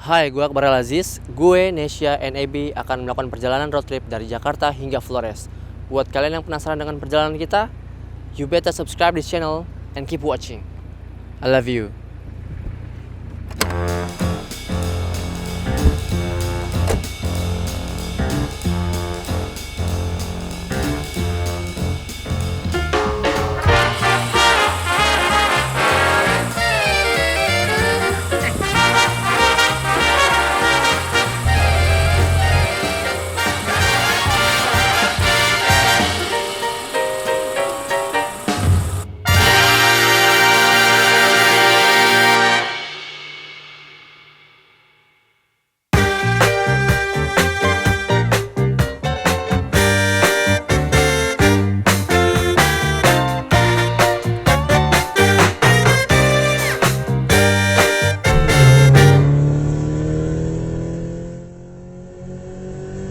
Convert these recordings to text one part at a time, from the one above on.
Hai, gue Akbar Aziz. Gue, Nesya, NAB akan melakukan perjalanan road trip dari Jakarta hingga Flores. Buat kalian yang penasaran dengan perjalanan kita, you better subscribe this channel and keep watching. I love you.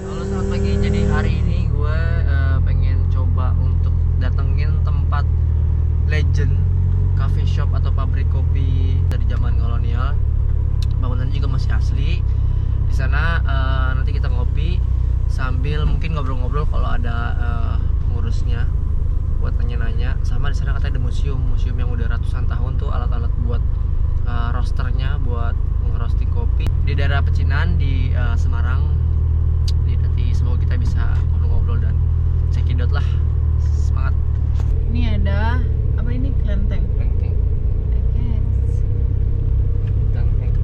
Halo, selamat pagi. Jadi hari ini gue pengen coba untuk datengin tempat legend coffee shop atau pabrik kopi dari zaman kolonial. Bangunannya juga masih asli. Di sana nanti kita ngopi sambil mungkin ngobrol-ngobrol kalau ada pengurusnya buat nanya-nanya. Sama di sana katanya ada museum yang udah ratusan tahun tuh, alat-alat buat roasternya buat ngerosting kopi di daerah Pecinan di Semarang. Jadi nanti semoga kita bisa ngobrol-ngobrol dan cekidot lah. Semangat. Ini ada apa ini kelenteng? Bangking. Yes. Bangking.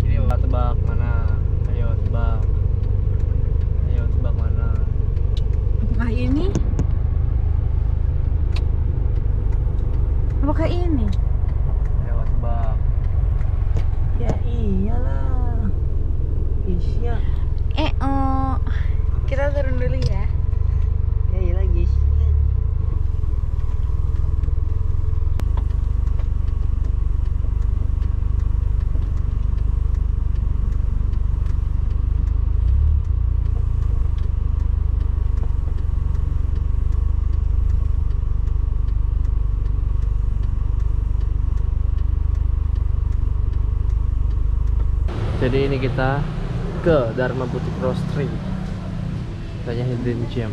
Ini tebak mana? Ayo tebak. Ayo tebak mana? Apakah ini? Apakah ini? Ayo tebak. Ya iyalah. Isya. Kita turun dulu ya. Ya iyalah guys. Jadi ini kita ke Dharma Boutique Roastery. Tanya Hidden Gem.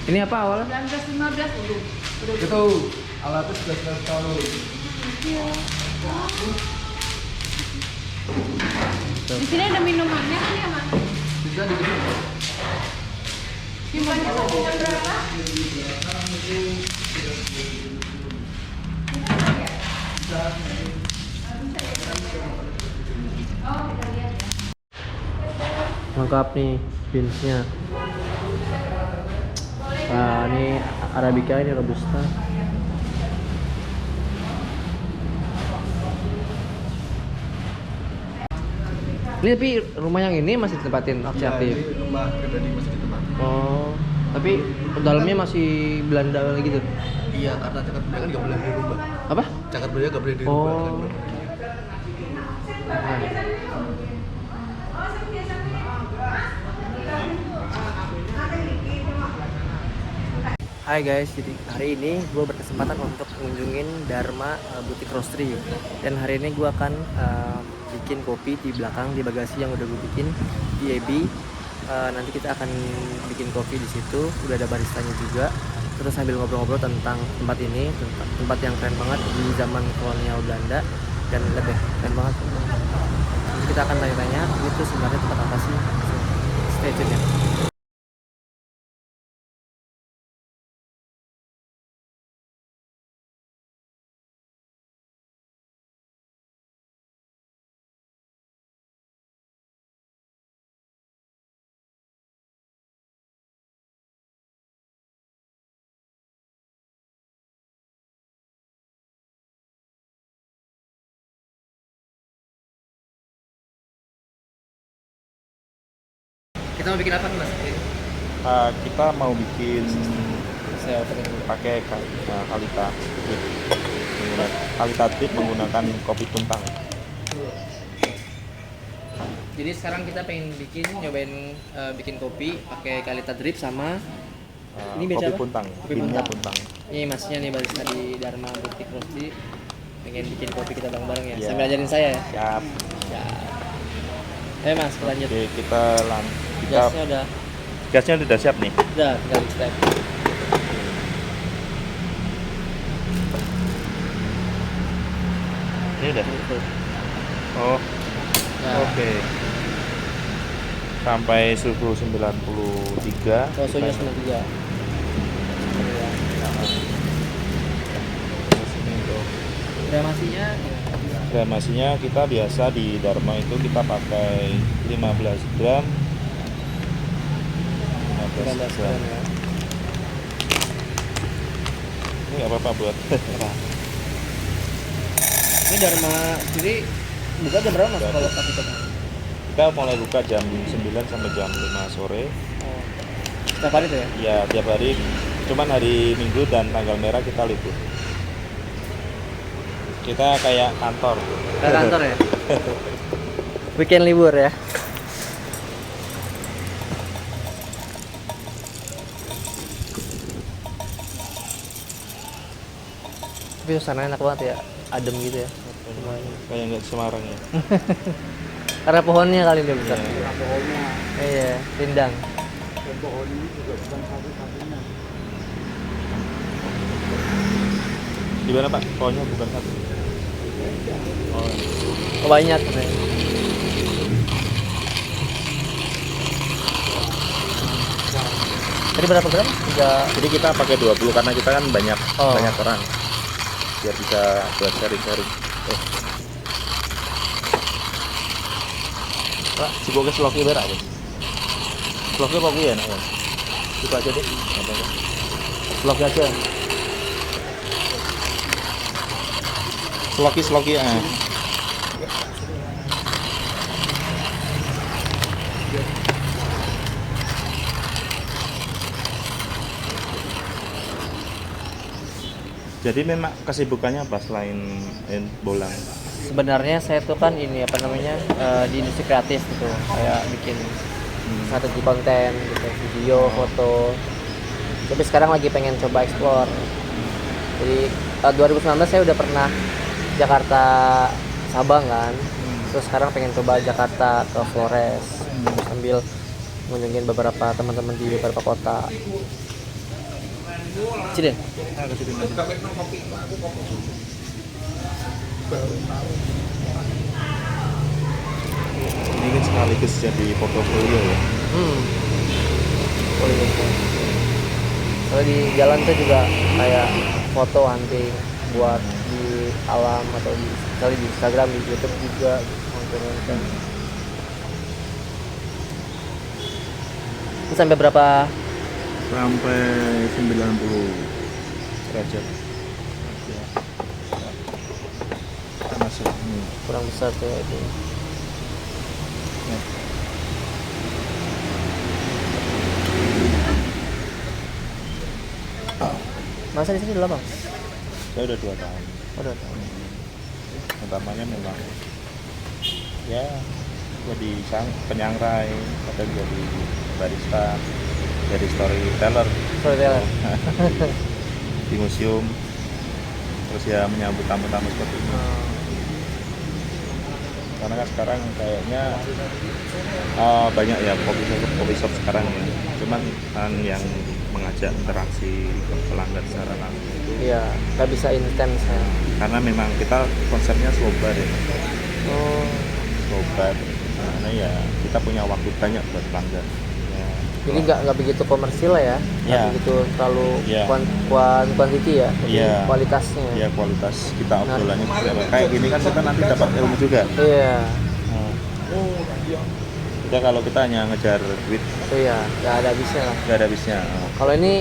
Ini apa awalnya? 1915 dulu. Itu alatnya sudah 100 tahun. Di sini ada minumannya kan ya, Mas? Bisa dikirim. Gimana sampai jam berapa? Lengkap nih beansnya. Nah, ini Arabica, ini Robusta. Ini tapi rumah yang ini masih ditempatin Ya, aktif. ini rumah pribadi masih ditempati. Oh, tapi dalamnya masih Belanda gitu. Iya, karena cacat budaya kan nggak boleh dirubah. Apa? Cacat budaya nggak boleh dirubah. Oh. Kan? Hai guys, jadi hari ini gue berkesempatan untuk mengunjungin Dharma Boutique Roastery. Dan hari ini gue akan bikin kopi di belakang, di bagasi yang udah gue bikin di AB. Nanti kita akan bikin kopi di situ, udah ada baristanya juga. Terus sambil ngobrol-ngobrol tentang tempat ini, tempat yang keren banget di zaman kolonial Belanda. Dan lihat deh, keren banget. Nanti kita akan tanya-tanya, itu sebenarnya tempat apa sih? Stay tune ya. Kita mau bikin apa nih Mas? Kita mau bikin Saya opening dulu. pakai Kalita Drip. Kalita Drip menggunakan kopi tuntang. Jadi sekarang kita pengen nyobain bikin kopi pakai Kalita Drip sama Ini Kopi beda apa? puntang, Kopi timnya puntang. puntang. Ini masnya nih barista di Dharma Boutique Roastery. pengen bikin kopi kita bareng-bareng ya. Iya. Sambil ajarin saya ya. Siap. Ya. Ayo Mas, lanjut. Oke, kita Gasnya udah gasnya udah siap nih. tinggal di step. Ini udah. Gitu. Oh, Ya. oke. Sampai suhu 93. Oh, suhunya 93. Ya. Terus ini untuk Kremasinya kremasinya kita biasa di Dharma itu kita pakai 15 gram. 15 gram. ya. Ini nggak apa-apa buat Ini Dharma sendiri buka jam berapa Mas kalau kopi shop? kita mulai buka jam 9 sampai jam 5 sore. Oh. Setiap hari tuh ya? Ya tiap hari, cuman hari Minggu dan tanggal merah kita libur. Kita kayak kantor. Kayak kantor ya? Weekend libur ya? Tapi suasana enak banget ya, adem gitu ya. Semuanya. Kayak nggak Semarang ya. Karena pohonnya kali dia besar. Iya. Iya, rindang. Di mana Pak? Pohonnya bukan satu. Oh, banyak sebenarnya. Tadi berapa gram? Jadi kita pakai 20 karena kita kan banyak Oh. banyak orang. Biar bisa buat sharing-sharing. Pak, semoga seloknya berak ya. Seloknya apa ya nak? Itu aja deh. Apa-apa. Vlog aja. Seloki ya. Jadi memang kesibukannya apa selain bolang? Sebenarnya saya tuh kan ini apa namanya di industri kreatif gitu, kayak bikin strategi konten gitu, video, foto. Tapi sekarang lagi pengen coba explore. Jadi 2019 saya udah pernah Jakarta Sabang kan, terus sekarang pengen coba Jakarta ke Flores sambil mengunjungin beberapa teman-teman di beberapa kota. Cidin. Ini kan sekaligus jadi portofolio ya. Boleh gitu. Kalau di jalan tuh juga kayak foto hunting buat di alam atau di misalnya di Instagram, di YouTube juga konten-konten. Itu sampai berapa? Sampai 90 derajat. Masuk ini. Kurang besar tuh itu. Masa di sini udah lama? Saya udah 2 tahun. Udah. Utamanya memang ya jadi penyangrai, kadang jadi barista, jadi storyteller Storyteller. di museum, terus ya menyambut tamu-tamu seperti ini. Karena kan sekarang kayaknya banyak ya kopi shop sekarang ya, cuman kan yang mengajak interaksi ke pelanggan secara langsung itu Iya, nggak bisa intens ya. karena memang kita konsepnya slow bar ya, Oh, slow bar, karena ya kita punya waktu banyak buat pelanggan ya. jadi nggak begitu komersil lah ya? Nggak Iya. begitu terlalu Iya. quantity ya, tapi Iya. kualitasnya. Ya kualitas kita obrolannya seperti apa. Kayak gini kan kita nanti dapat ilmu juga. Iya, Kita kalau kita hanya ngejar duit iya, nggak ada habisnya lah. nggak ada habisnya. Kalau ini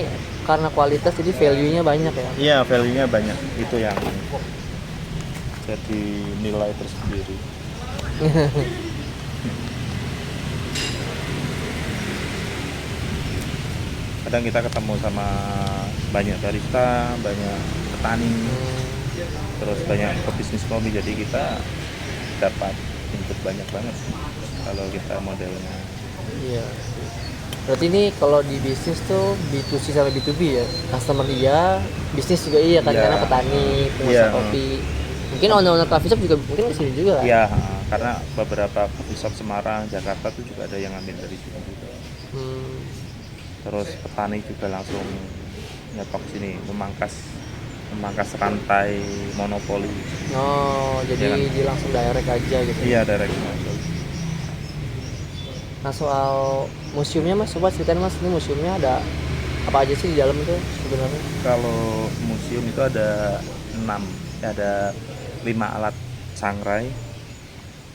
karena kualitas jadi value-nya banyak ya. Iya, value-nya banyak. Itu yang jadi nilai tersendiri. Kadang kita ketemu sama banyak barista, banyak petani, terus banyak pebisnis kopi, jadi kita dapat input banyak banget kalau kita modelnya. Iya. Berarti ini kalau di bisnis tuh B2C sama B2B ya. Customer iya, bisnis juga iya kan, Iya. karena petani, pengusaha Iya. kopi. Untuk Mungkin owner coffee shop juga mungkin kesini juga kan? Iya, karena beberapa coffee shop Semarang, Jakarta tuh juga ada yang ngambil dari sini juga. Terus petani juga langsung nyetok sini, memangkas rantai monopoli. Oh, jadi Iya kan? dia langsung direct aja gitu. Iya, direct masuk. Nah, soal museumnya Mas, coba ceritain Mas, ini museumnya ada apa aja sih di dalam itu sebenarnya? Kalau museum itu ada 5 alat sangrai,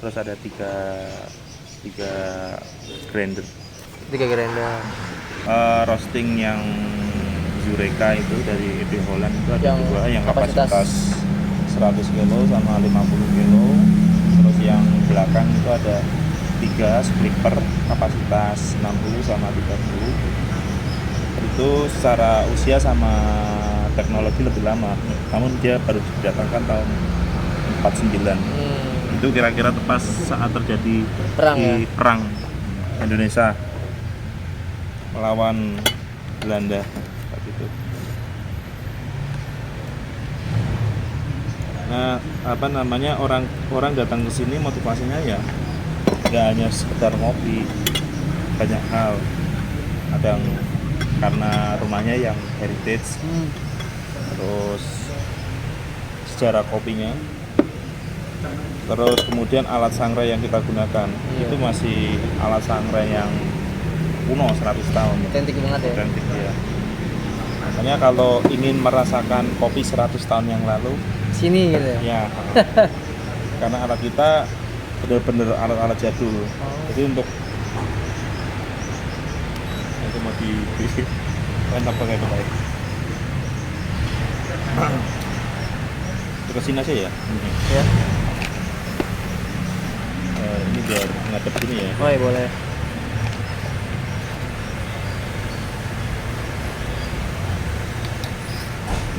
terus ada 3 grinder. 3 grinder. Roasting yang Zureka itu dari EP Holland itu ada Yang 2 yang kapasitas kapasitas 100 kilo sama 50 kilo. Terus yang belakang itu ada 3 splitter kapasitas 60 sama 30. Itu secara usia sama teknologi lebih lama, namun dia baru didatangkan tahun 49. Itu kira-kira tepat saat terjadi perang Indonesia melawan Belanda saat itu. Nah, orang datang ke sini motivasinya ya nggak hanya sekedar ngopi, banyak hal. Ada yang karena rumahnya yang heritage, terus sejarah kopinya, terus kemudian alat sangrai yang kita gunakan itu masih alat sangrai yang kuno 100 tahun, Otentik banget ya. otentik ya. Makanya kalau ingin merasakan kopi 100 tahun yang lalu, Sini gitu ya. ya karena alat kita benar-benar alat-alat jadul. Jadi untuk itu mau di lengkap pakai baik. Terusin aja ya. Ya. Ini biar ngadep sini ya. Oh, iya boleh.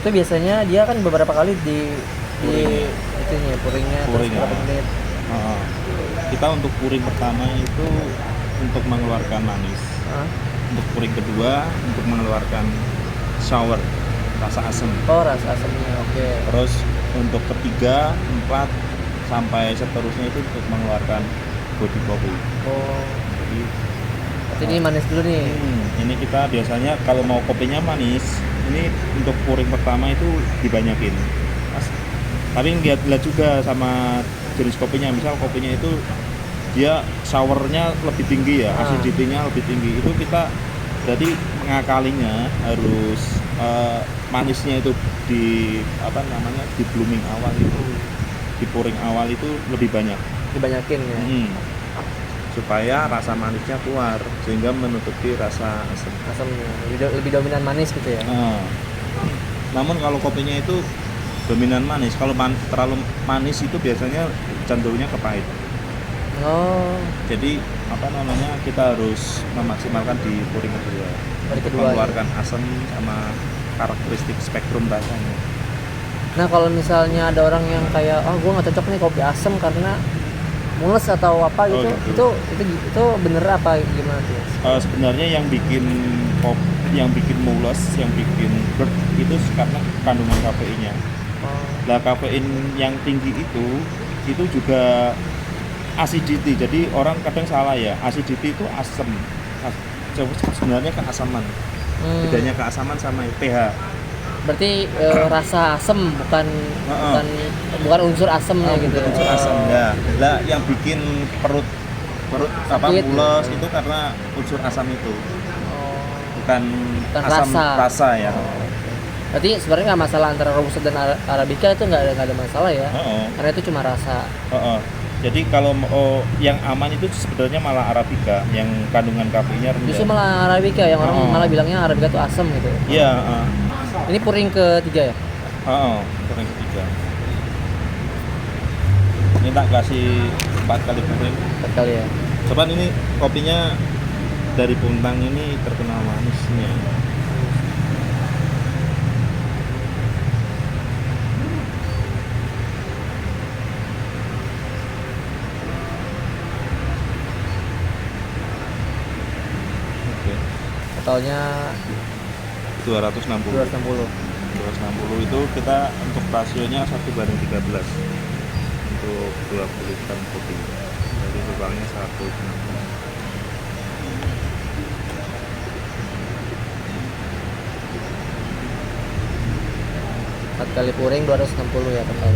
Itu biasanya dia kan beberapa kali di itunya puringnya terus Puring, berapa ya. menit. Kita untuk puring pertama itu untuk mengeluarkan manis. Untuk puring kedua untuk mengeluarkan sour, rasa asam. Oh, rasa asamnya. Oke. Terus untuk ketiga, 4 sampai seterusnya itu untuk mengeluarkan body kopi. Oh, Jadi berarti ini manis dulu nih. ini kita biasanya kalau mau kopinya manis, ini untuk puring pertama itu dibanyakin. Tapi lihat juga sama jenis kopinya. Misal kopinya itu dia sournya lebih tinggi ya, acidity-nya lebih tinggi. Itu kita jadi mengakalinya harus manisnya itu di di blooming awal itu, di pouring awal itu lebih banyak. Dibanyakin ya. Supaya rasa manisnya keluar sehingga menutupi rasa asam. Asamnya lebih dominan manis gitu ya. Namun kalau kopinya itu dominan manis, kalau terlalu manis itu biasanya cenderungnya ke pahit. Oh, Jadi kita harus memaksimalkan di pouring kedua, Pouring kedua, mengeluarkan asam sama karakteristik spektrum rasanya. nah kalau misalnya ada orang yang kayak, gue nggak cocok nih kopi asam karena mules atau apa gitu, itu bener apa gimana tuh? Sebenarnya yang bikin mules, yang bikin GERD itu karena kandungan kafeinnya. Nah, kafein yang tinggi itu juga acidity. Jadi orang kadang salah ya, acidity itu asam. Sebenarnya keasaman. Bedanya keasaman sama pH. Berarti rasa asam bukan unsur asamnya gitu. Bukan unsur asam ya. Lah yang bikin perut Sakit. mules itu karena unsur asam itu. Bukan asam rasa ya. Berarti sebenarnya nggak masalah antara robusta dan arabica, itu nggak ada masalah ya. Karena itu cuma rasa. Jadi kalau yang aman itu sebenarnya malah arabica yang kandungan kafeinnya rendah. Justru malah arabica yang orang malah bilangnya arabica itu asam gitu. Iya. Ini puring ketiga ya? Puring ketiga. Ini tak kasih 4 kali puring. 4 kali ya. Coba ini kopinya dari Puntang ini terkenal manisnya. Totalnya 260 260. 260 itu kita untuk rasionya 1:13. untuk 20 gram kopi. Jadi lubangnya 1,6. 4 kali puring 260 ya total.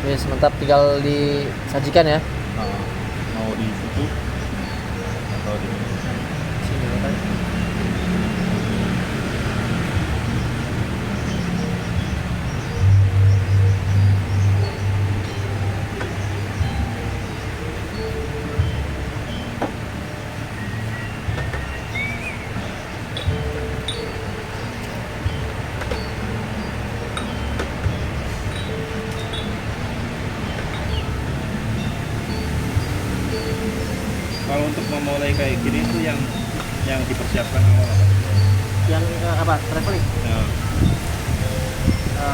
Wis mantap, tinggal disajikan ya. Mau di situ atau di Sini kan. Kalau untuk memulai kayak gini tuh yang dipersiapkan awal apa? Yang apa? Traveling. Nah,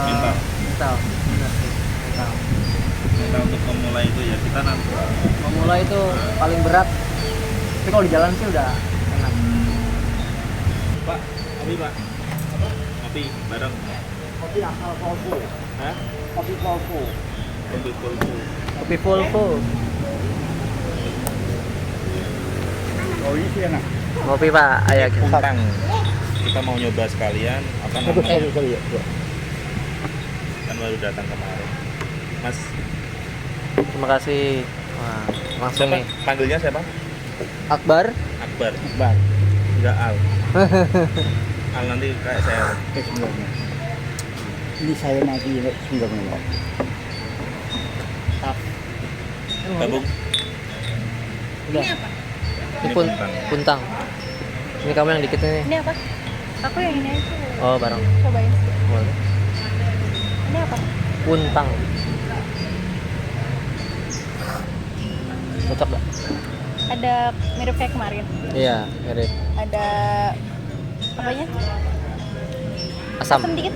Mental. Mental. Benar sih. Mental. kita untuk memulai itu ya kita nanti Memulai itu paling berat. Tapi kalau di jalan sih udah enak. Pak, kopi Pak. Kopi bareng. Kopi asal Volvo. Hah? Kopi Volvo. Kopi Volvo. Kopi Volvo. Oh ini sih enak. Kopi Pak, ayo kita. Puntang. Kita mau nyoba sekalian apa namanya? Sorry ya. Kan baru datang kemarin. Mas, Terima kasih. Wah, langsung siapa? nih. Panggilnya siapa? Akbar. Akbar. Bang, Enggak Al. Al nanti kayak saya. sebenarnya. Ini saya nanti sebenarnya. Gabung. Udah. Ini apa? Ini Ini pun puntang. puntang. Ini kamu yang dikit ini. Ini apa? Aku yang ini aja. Oh, bareng. Cobain sih. Boleh. Ini apa? Puntang. Cocok gak? Ada mirip kayak kemarin. Iya, mirip. Ada apanya? Asam. Asam dikit.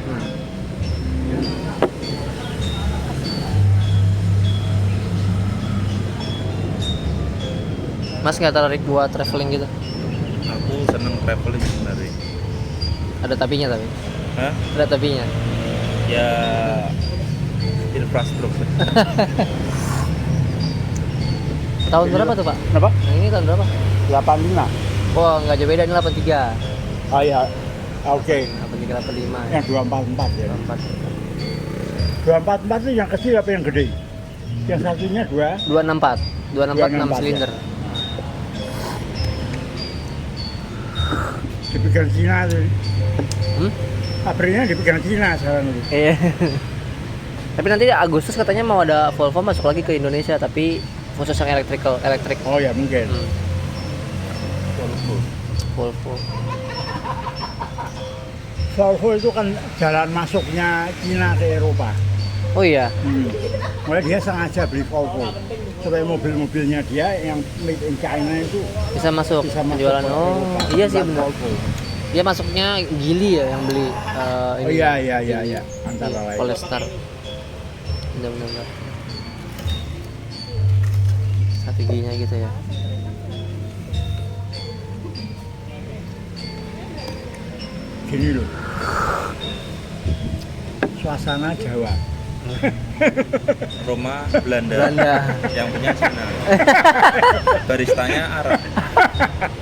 Mas nggak tertarik buat traveling gitu? Aku seneng traveling sebenarnya. Ada tapinya tapi. Hah? Ada tapinya. Ya infrastruktur. Tahun berapa tuh Pak? Kenapa? Nah, ini tahun berapa? 85. Wah, nggak jauh beda ini 83. Oh iya. Oke. 83, 85. Yang 244 ya. 24. 244 itu yang kecil apa yang gede? Yang satunya 264. 264 6 264, silinder. dipegang Cina tuh. Hmm? Pabriknya dipegang Cina sekarang itu. Iya. Tapi nanti Agustus katanya mau ada Volvo masuk lagi ke Indonesia, tapi khusus yang elektrik. Oh ya mungkin. Volvo. Volvo itu kan jalan masuknya Cina ke Eropa. Oh iya. Mulai dia sengaja beli Volvo supaya mobil-mobilnya dia yang made in China itu Bisa masuk bisa masuk penjualan. ke Oh, Eropa. iya sih Bukan benar. Volvo. Dia masuknya Geely ya yang beli Oh iya antara lain. Polestar. Benar-benar. Strateginya gitu ya. Gini loh. Suasana Jawa. Roma Belanda. Yang punya Cina. Baristanya Arab.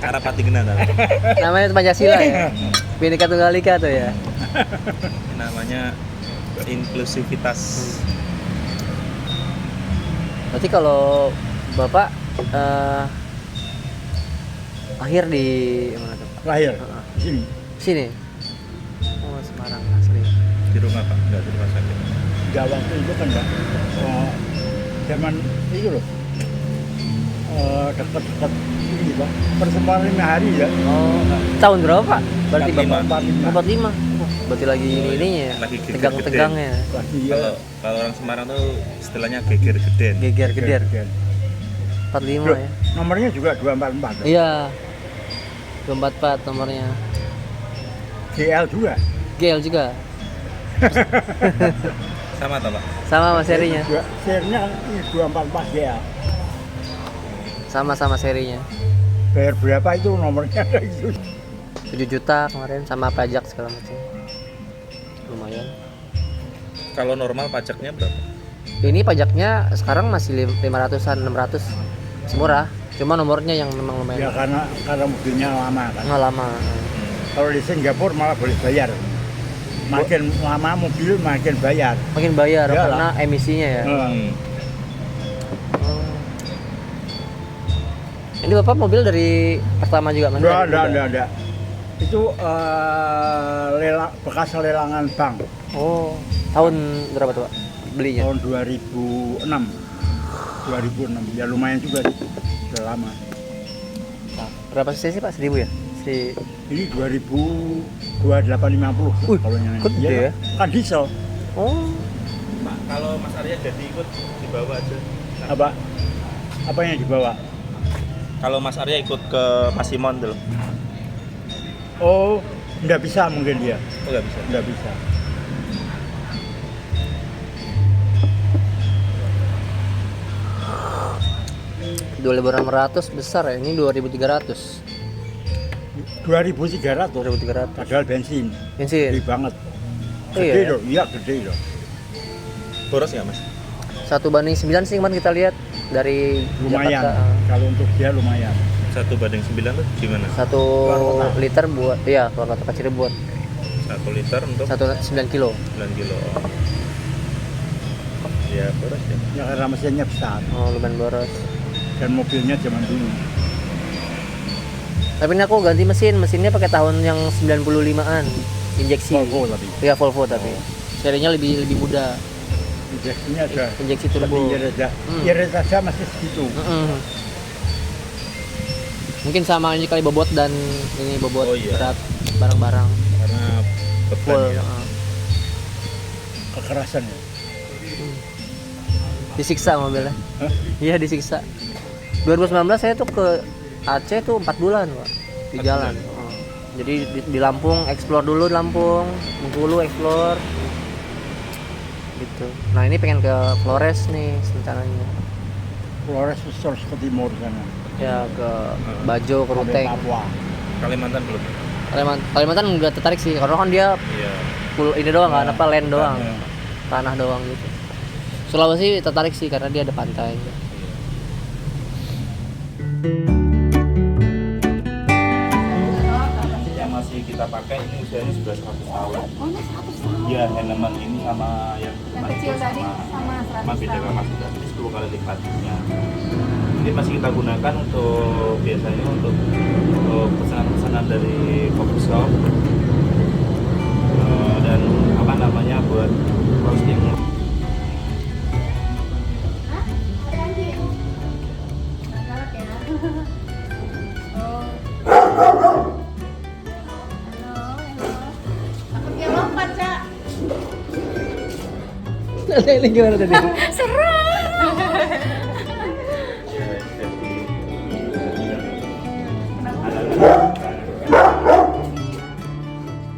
Arab Patigena tapi. Namanya Pancasila ya. Bhinneka Tunggal Ika tuh ya. Namanya inklusivitas. Berarti kalau Bapak lahir di mana tuh? Pak? Lahir di sini. Sini. Oh, Semarang asli. Di rumah Pak, enggak di rumah sakit. Enggak waktu itu kan enggak. Zaman itu loh. Dekat-dekat ini Pak. Pertemuan 5 hari ya. Oh, tahun berapa Pak? Berarti 45. Bapak 45. Oh, berarti lagi ininya ya. Lagi geger-geder. Tegang-tegangnya. Lagi Kalau orang Semarang tuh istilahnya geger geden. Geger-geder. 45 Loh, ya. nomornya juga 244. Iya. 244 nomornya. GL juga. GL juga. Sama toh Pak? Sama sama serinya. Serinya ini 244 GL. Sama serinya. Bayar berapa itu nomornya ada itu. 7 juta kemarin sama pajak segala macam. Lumayan. Kalau normal pajaknya berapa? Ini pajaknya sekarang masih 500-an, 600. Masih murah. Cuma nomornya yang memang Ya lumayan. karena mobilnya lama kan. Nggak lama. Kalau di Singapura malah boleh bayar. Makin lama mobil makin bayar. Makin bayar Iyalah. karena emisinya ya. Hmm. Ini Bapak mobil dari pertama juga Mas? Enggak. Itu bekas lelangan bank Oh, tahun berapa tuh Pak belinya? tahun 2006. 2006 ya lumayan juga sih. Sudah lama. Berapa cc Pak? 1000 ya? Ini 2850 kalau yang gede iya, ya? kan diesel. Oh, Pak, kalau Mas Arya jadi ikut dibawa aja. Apa yang dibawa? Kalau Mas Arya ikut ke Mas Simon dulu. Oh, nggak bisa mungkin dia. Oh, nggak bisa. Nggak bisa. $2.600 besar ya. Ini 2.300. 2300 2.300. padahal bensin. Bensin. Gede banget. Oh, Gede iya. loh, iya gede loh. Boros nggak Mas? 1:9 sih kemarin kita lihat dari Lumayan. Jakarta. Kalau untuk dia lumayan. 1:9 tuh gimana? 1 liter buat iya keluar kota Cirebon. 1 liter untuk 9 kilo. 9 kilo. Ya boros ya. Ya karena mesinnya besar Oh, lumayan boros. dan mobilnya zaman dulu. Tapi ini aku ganti mesinnya pakai tahun yang 95-an. Injeksi. Volvo tapi. Iya, Volvo tapi. Serinya lebih muda. Injeksinya ada. Injeksi turbo. Lebih irit aja. Hmm. Irit aja masih segitu. Mm-mm. Mungkin sama ini kali bobot dan ini bobot Oh, iya. berat barang-barang Karena beban full. ya. Kekerasan ya. Disiksa mobilnya. Hah? Iya, disiksa. 2019 saya tuh ke Aceh tuh 4 bulan Pak di 4 jalan. bulan. Oh. Jadi di Lampung explore dulu di Lampung, Bengkulu explore gitu. Nah ini pengen ke Flores nih rencananya. Flores terus ke timur sana. Ya ke Bajo, ke Sampai Ruteng. Papua. Kalimantan belum. Kalimantan nggak tertarik sih karena kan dia Iya. full ini doang kan, Ya, apa land doang, ya. tanah doang gitu. Sulawesi tertarik sih karena dia ada pantai. Yang masih kita pakai ini usianya sudah 100 tahun. Oh, ini 100 tahun. Iya, elemen ini sama yang kecil tadi sama beda kamar sudah jadi 10 kali lipatnya. Ini masih kita gunakan untuk biasanya untuk pesanan-pesanan dari coffee shop dan apa namanya buat roasting. Ini gimana tadi?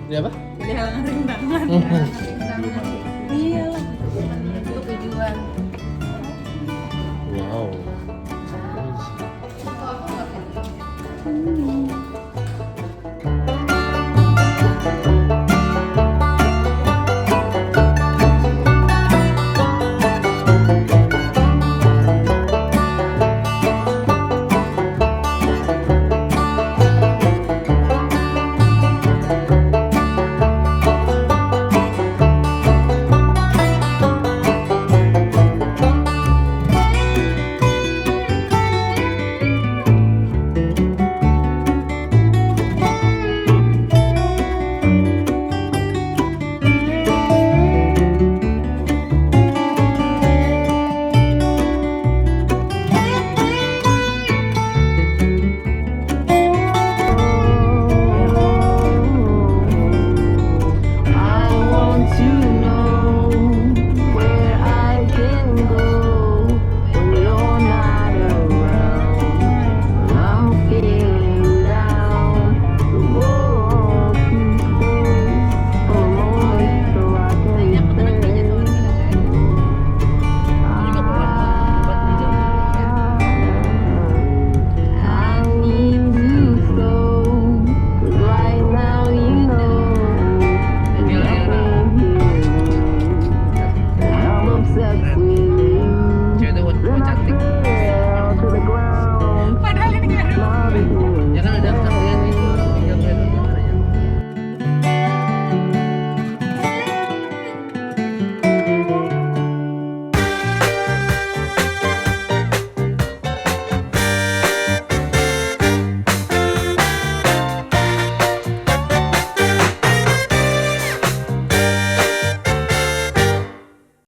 Ini apa? Jangan rintangan. Iya lah. Itu tujuan.